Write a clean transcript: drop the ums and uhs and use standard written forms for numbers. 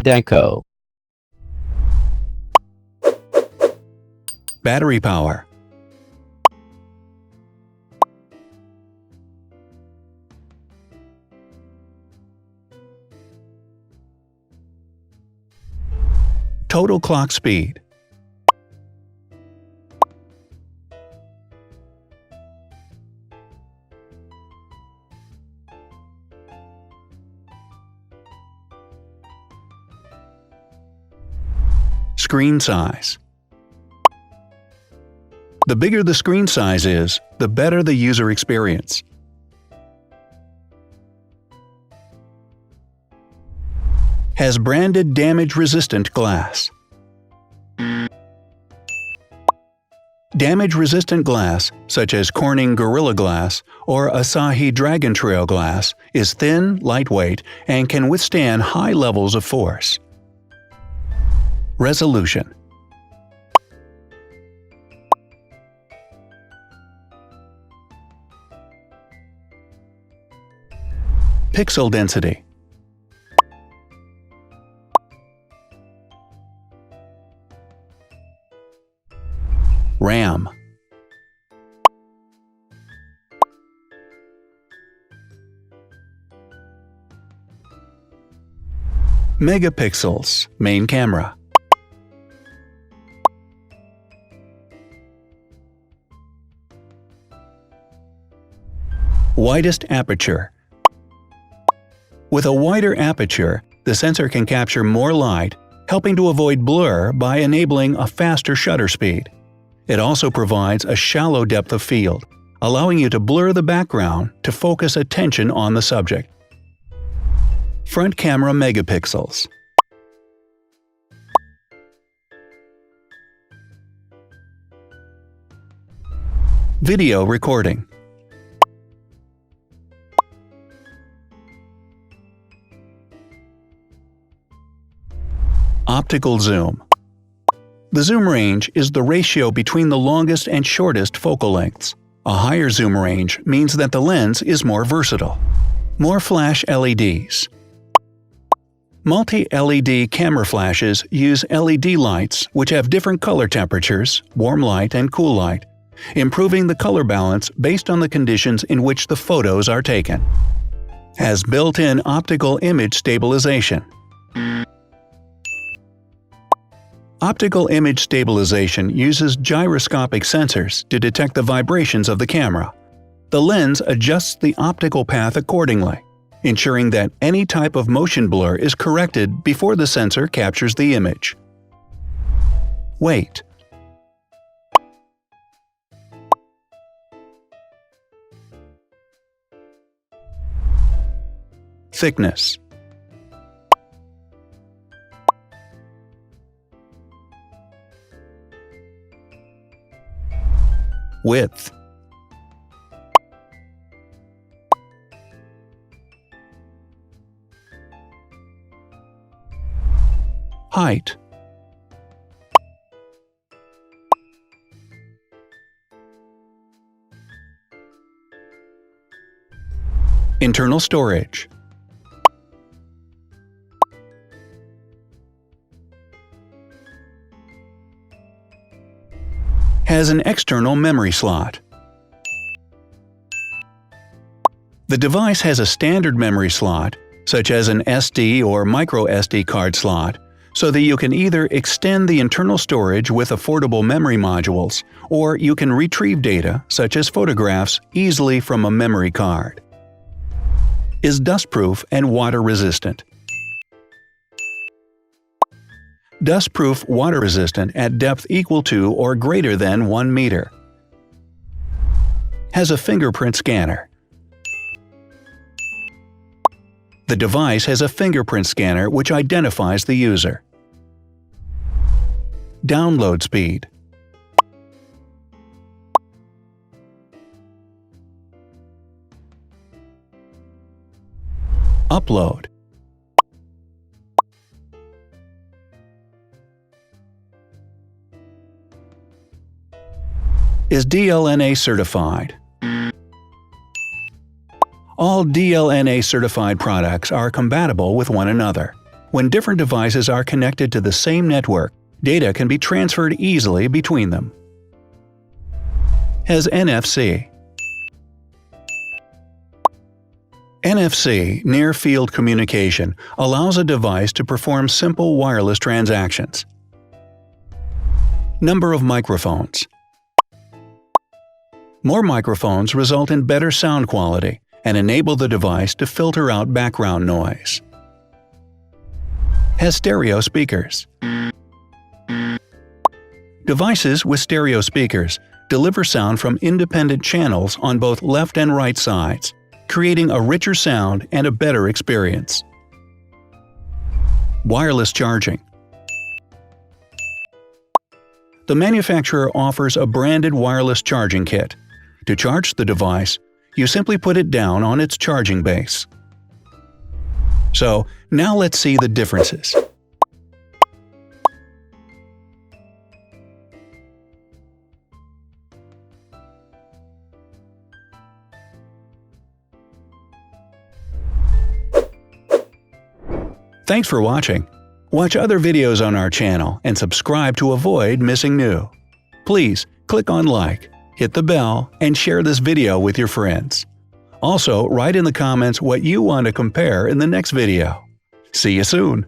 Zhdanko. Battery power. Total clock speed. Screen size. The bigger the screen size is, the better the user experience. Has branded damage-resistant glass. Damage-resistant glass, such as Corning Gorilla Glass or Asahi Dragon Trail glass, is thin, lightweight, and can withstand high levels of force. Resolution. Pixel density. RAM. Megapixels, main camera. Widest aperture. With a wider aperture, the sensor can capture more light, helping to avoid blur by enabling a faster shutter speed. It also provides a shallow depth of field, allowing you to blur the background to focus attention on the subject. Front camera megapixels. Video recording. Optical zoom. The zoom range is the ratio between the longest and shortest focal lengths. A higher zoom range means that the lens is more versatile. More flash LEDs. Multi-LED camera flashes use LED lights which have different color temperatures, warm light and cool light, improving the color balance based on the conditions in which the photos are taken. Has built-in optical image stabilization. Optical image stabilization uses gyroscopic sensors to detect the vibrations of the camera. The lens adjusts the optical path accordingly, ensuring that any type of motion blur is corrected before the sensor captures the image. Weight. Thickness. Width. Height. Internal storage. Has an external memory slot. The device has a standard memory slot, such as an SD or micro SD card slot, so that you can either extend the internal storage with affordable memory modules, or you can retrieve data, such as photographs, easily from a memory card. Is dustproof and water-resistant. Dustproof water-resistant at depth equal to or greater than 1 meter. Has a fingerprint scanner. The device has a fingerprint scanner which identifies the user. Download speed. Upload. Is DLNA certified. All DLNA certified products are compatible with one another. When different devices are connected to the same network, data can be transferred easily between them. Has NFC. NFC, Near Field Communication, allows a device to perform simple wireless transactions. Number of microphones. More microphones result in better sound quality and enable the device to filter out background noise. Has stereo speakers. Devices with stereo speakers deliver sound from independent channels on both left and right sides, creating a richer sound and a better experience. Wireless charging. The manufacturer offers a branded wireless charging kit. To charge the device, you simply put it down on its charging base. So, now let's see the differences. Thanks for watching. Watch other videos on our channel and subscribe to avoid missing new. Please click on like, hit the bell, and share this video with your friends. Also, write in the comments what you want to compare in the next video. See you soon!